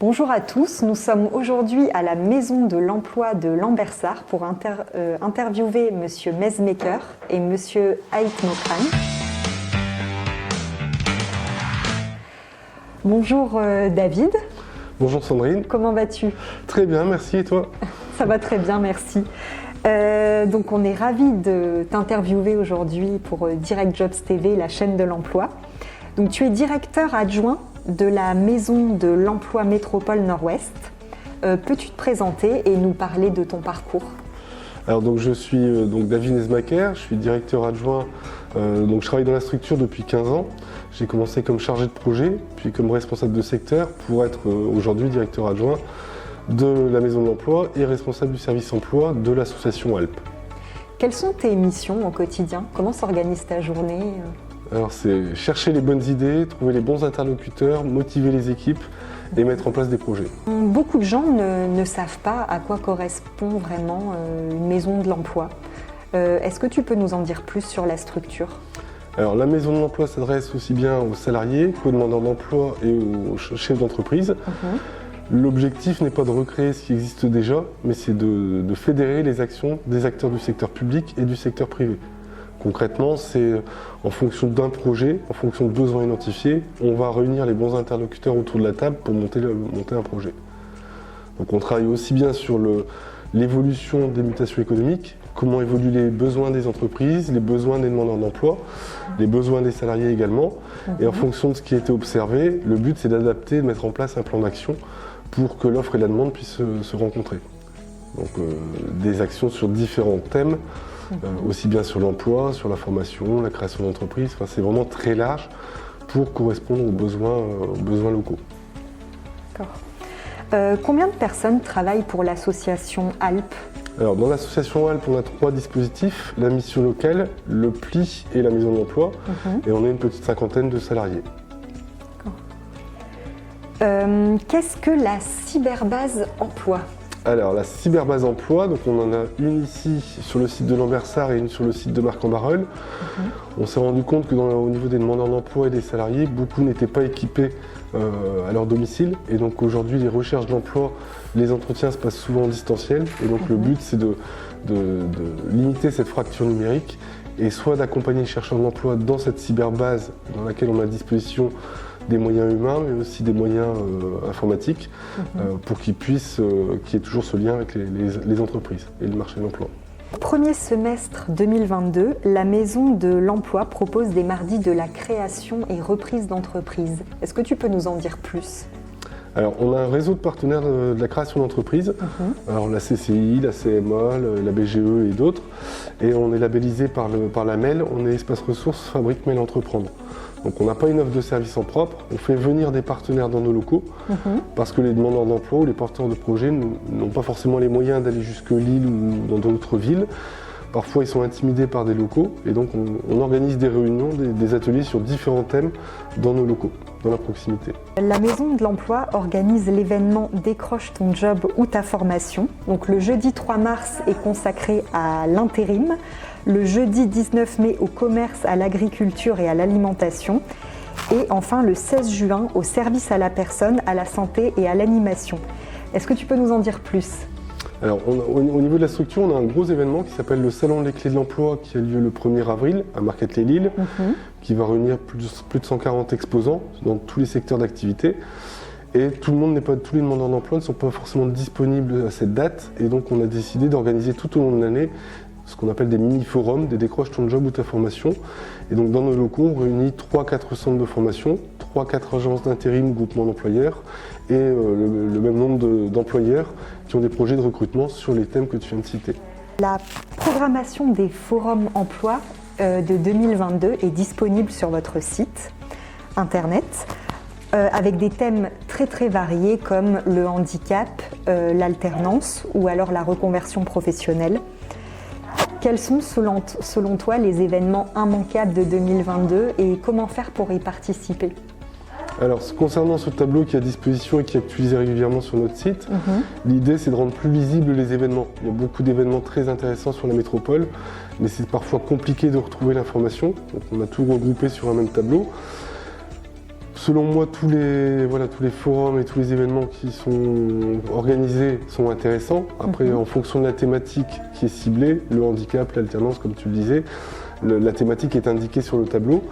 Bonjour à tous, nous sommes aujourd'hui à la Maison de l'Emploi de Lambersart pour interviewer Monsieur Mezmaker et Monsieur Ait Mokran. Bonjour David. Bonjour Sandrine. Comment vas-tu? Très bien, merci, et toi? Ça va très bien, merci. Donc on est ravis de t'interviewer aujourd'hui pour Direct Jobs TV, la chaîne de l'emploi. Donc tu es directeur adjoint de la Maison de l'Emploi Métropole Nord-Ouest. Peux-tu te présenter et nous parler de ton parcours? Alors donc je suis David Mezmaker, je suis directeur adjoint, donc je travaille dans la structure depuis 15 ans. J'ai commencé comme chargé de projet, puis comme responsable de secteur pour être aujourd'hui directeur adjoint de la Maison de l'Emploi et responsable du service emploi de l'association Alpes. Quelles sont tes missions au quotidien? Comment s'organise ta journée? Alors c'est chercher les bonnes idées, trouver les bons interlocuteurs, motiver les équipes et mettre en place des projets. Beaucoup de gens ne savent pas à quoi correspond vraiment une maison de l'emploi. Est-ce que tu peux nous en dire plus sur la structure? Alors la Maison de l'Emploi s'adresse aussi bien aux salariés qu'aux demandeurs d'emploi et aux chefs d'entreprise. L'objectif n'est pas de recréer ce qui existe déjà, mais c'est de fédérer les actions des acteurs du secteur public et du secteur privé. Concrètement, c'est en fonction d'un projet, en fonction de besoins identifiés, on va réunir les bons interlocuteurs autour de la table pour monter un projet. Donc on travaille aussi bien sur l'évolution des mutations économiques, comment évoluent les besoins des entreprises, les besoins des demandeurs d'emploi, les besoins des salariés également. Et en fonction de ce qui a été observé, le but c'est d'adapter, de mettre en place un plan d'action pour que l'offre et la demande puissent se rencontrer. Donc des actions sur différents thèmes, aussi bien sur l'emploi, sur la formation, la création d'entreprises. Enfin, c'est vraiment très large pour correspondre aux besoins locaux. D'accord. Combien de personnes travaillent pour l'association Alpes? Alors, dans l'association Alpes, on a 3 dispositifs, la mission locale, le pli et la maison de l'emploi. Et on a une petite cinquantaine de salariés. Qu'est-ce que la cyberbase emploi? Alors, la cyberbase emploi, donc on en a une ici sur le site de Lambersart et une sur le site de Marc-en-Barœul. On s'est rendu compte que au niveau des demandeurs d'emploi et des salariés, beaucoup n'étaient pas équipés à leur domicile. Et donc aujourd'hui, les recherches d'emploi, les entretiens se passent souvent en distanciel. Et donc le but, c'est de limiter cette fracture numérique et soit d'accompagner les chercheurs d'emploi dans cette cyberbase dans laquelle on a à disposition des moyens humains, mais aussi des moyens informatiques, pour qu'il y ait toujours ce lien avec les entreprises et le marché de l'emploi. Premier semestre 2022, la Maison de l'Emploi propose des mardis de la création et reprise d'entreprise. Est-ce que tu peux nous en dire plus? Alors, on a un réseau de partenaires de la création d'entreprise, alors la CCI, la CMA, la BGE et d'autres, et on est labellisé par la MEL, on est Espace Ressources Fabrique Mail Entreprendre. Donc on n'a pas une offre de service en propre, on fait venir des partenaires dans nos locaux parce que les demandeurs d'emploi ou les porteurs de projets n'ont pas forcément les moyens d'aller jusque Lille ou dans d'autres villes. Parfois ils sont intimidés par des locaux et donc on organise des réunions, des ateliers sur différents thèmes dans nos locaux, dans la proximité. La Maison de l'Emploi organise l'événement Décroche ton job ou ta formation. Donc le jeudi 3 mars est consacré à l'intérim. Le jeudi 19 mai au commerce, à l'agriculture et à l'alimentation. Et enfin le 16 juin au service à la personne, à la santé et à l'animation. Est-ce que tu peux nous en dire plus? Alors au niveau de la structure, on a un gros événement qui s'appelle le Salon des clés de l'emploi qui a lieu le 1er avril à Marquette-les-Lilles, qui va réunir plus de 140 exposants dans tous les secteurs d'activité. Et tous les demandeurs d'emploi ne sont pas forcément disponibles à cette date. Et donc on a décidé d'organiser tout au long de l'année ce qu'on appelle des mini-forums, des décroche ton job ou ta formation. Et donc dans nos locaux, on réunit 3-4 centres de formation, 3-4 agences d'intérim, groupements d'employeurs et le même nombre d'employeurs qui ont des projets de recrutement sur les thèmes que tu viens de citer. La programmation des forums emploi de 2022 est disponible sur votre site internet avec des thèmes très très variés comme le handicap, l'alternance ou alors la reconversion professionnelle. Quels sont selon toi les événements immanquables de 2022 et comment faire pour y participer? Alors, concernant ce tableau qui est à disposition et qui est actualisé régulièrement sur notre site, l'idée c'est de rendre plus visibles les événements. Il y a beaucoup d'événements très intéressants sur la métropole, mais c'est parfois compliqué de retrouver l'information. Donc on a tout regroupé sur un même tableau. Selon moi, tous les forums et tous les événements qui sont organisés sont intéressants. Après, en fonction de la thématique qui est ciblée, le handicap, l'alternance, comme tu le disais, la thématique est indiquée sur le tableau.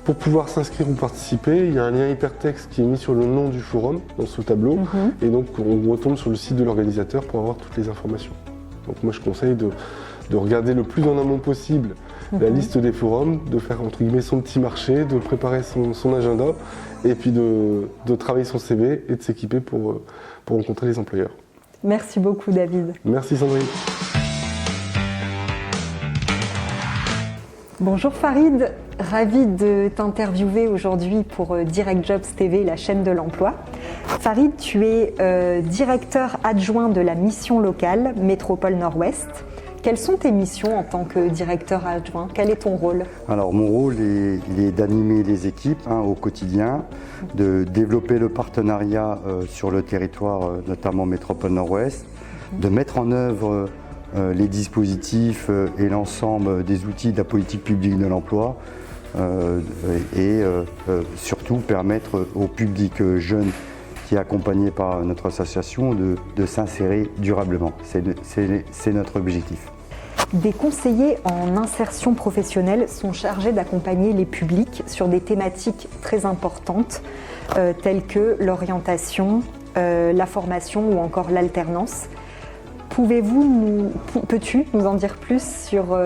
Pour pouvoir s'inscrire ou participer, il y a un lien hypertexte qui est mis sur le nom du forum dans ce tableau. Et donc, on retombe sur le site de l'organisateur pour avoir toutes les informations. Donc moi, je conseille de regarder le plus en amont possible la liste des forums, de faire entre guillemets son petit marché, de préparer son agenda et puis de travailler son CV et de s'équiper pour rencontrer les employeurs. Merci beaucoup David. Merci Sandrine. Bonjour Farid, ravi de t'interviewer aujourd'hui pour Direct Jobs TV, la chaîne de l'emploi. Farid, tu es directeur adjoint de la mission locale Métropole Nord-Ouest. Quelles sont tes missions en tant que directeur adjoint? Quel est ton rôle? Alors mon rôle il est d'animer les équipes au quotidien, de développer le partenariat sur le territoire, notamment Métropole Nord-Ouest, de mettre en œuvre les dispositifs et l'ensemble des outils de la politique publique de l'emploi et surtout permettre au public jeune qui est accompagné par notre association de s'insérer durablement. C'est notre objectif. Des conseillers en insertion professionnelle sont chargés d'accompagner les publics sur des thématiques très importantes telles que l'orientation, la formation ou encore l'alternance. Peux-tu nous en dire plus sur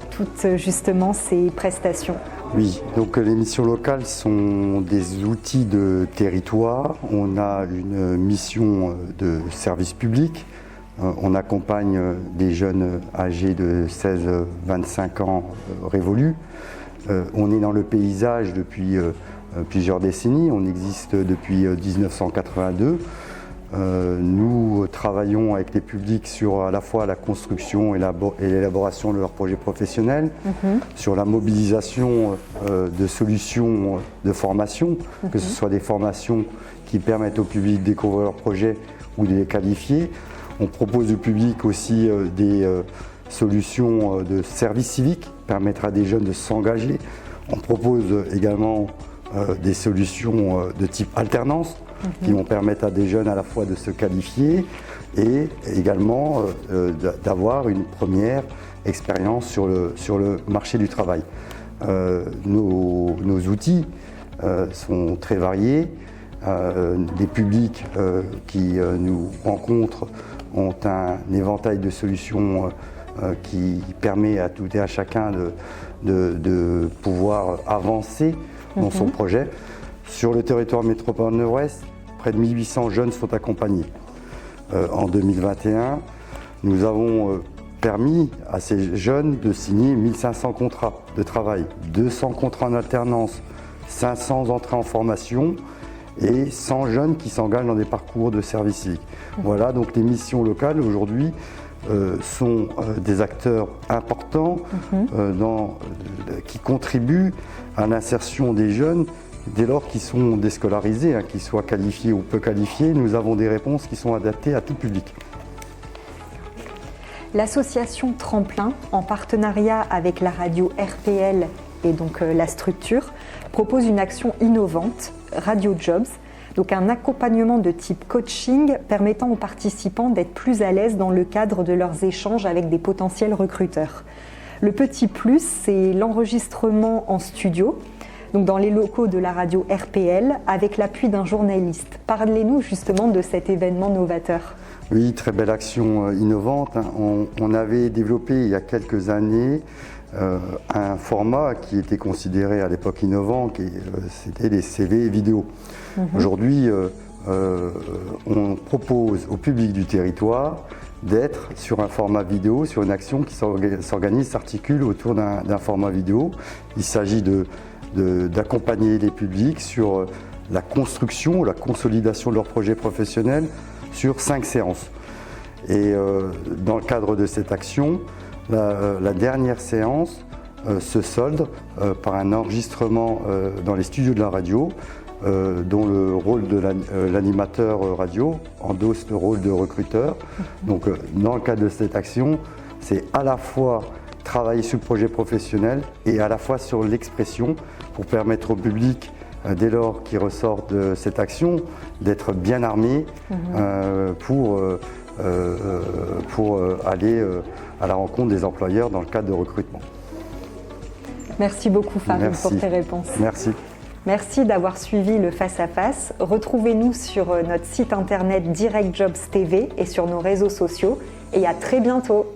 toutes justement ces prestations? Oui, donc les missions locales sont des outils de territoire. On a une mission de service public. On accompagne des jeunes âgés de 16-25 ans révolus. On est dans le paysage depuis plusieurs décennies. On existe depuis 1982. Nous travaillons avec les publics sur à la fois la construction et l'élaboration de leurs projets professionnels, sur la mobilisation de solutions de formation, que ce soit des formations qui permettent au public de découvrir leurs projets ou de les qualifier. On propose au public aussi des solutions de service civique, permettre à des jeunes de s'engager. On propose également des solutions de type alternance, qui vont permettre à des jeunes à la fois de se qualifier et également d'avoir une première expérience sur le marché du travail. Nos outils sont très variés. Les publics qui nous rencontrent ont un éventail de solutions qui permet à tout et à chacun de pouvoir avancer dans son projet. Sur le territoire Métropole Nord-Ouest, près de 1800 jeunes sont accompagnés. En 2021, nous avons permis à ces jeunes de signer 1500 contrats de travail, 200 contrats en alternance, 500 entrées en formation et 100 jeunes qui s'engagent dans des parcours de service civique. Voilà, donc les missions locales aujourd'hui sont des acteurs importants qui contribuent à l'insertion des jeunes dès lors qu'ils sont déscolarisés, qu'ils soient qualifiés ou peu qualifiés. Nous avons des réponses qui sont adaptées à tout public. L'association Tremplin, en partenariat avec la radio RPL et donc la structure, propose une action innovante, Radio Jobs, donc un accompagnement de type coaching permettant aux participants d'être plus à l'aise dans le cadre de leurs échanges avec des potentiels recruteurs. Le petit plus, c'est l'enregistrement en studio, donc dans les locaux de la radio RPL, avec l'appui d'un journaliste. Parlez-nous justement de cet événement novateur. Oui, très belle action innovante. On avait développé il y a quelques années un format qui était considéré à l'époque innovant, c'était les CV vidéo. Aujourd'hui, on propose au public du territoire d'être sur un format vidéo, sur une action qui s'organise, s'articule autour d'un format vidéo. Il s'agit d'accompagner les publics sur la construction, la consolidation de leur projet professionnel sur 5 séances. Et dans le cadre de cette action, la dernière séance se solde par un enregistrement dans les studios de la radio, dont le rôle de l'animateur radio endosse le rôle de recruteur. Donc dans le cadre de cette action, c'est à la fois travailler sur le projet professionnel et à la fois sur l'expression pour permettre au public dès lors qu'il ressort de cette action, d'être bien armé pour aller à la rencontre des employeurs dans le cadre de recrutement. Merci beaucoup Farid Merci. pour tes réponses. Merci. Merci d'avoir suivi le Face à Face. Retrouvez-nous sur notre site internet Direct Jobs TV et sur nos réseaux sociaux. Et à très bientôt.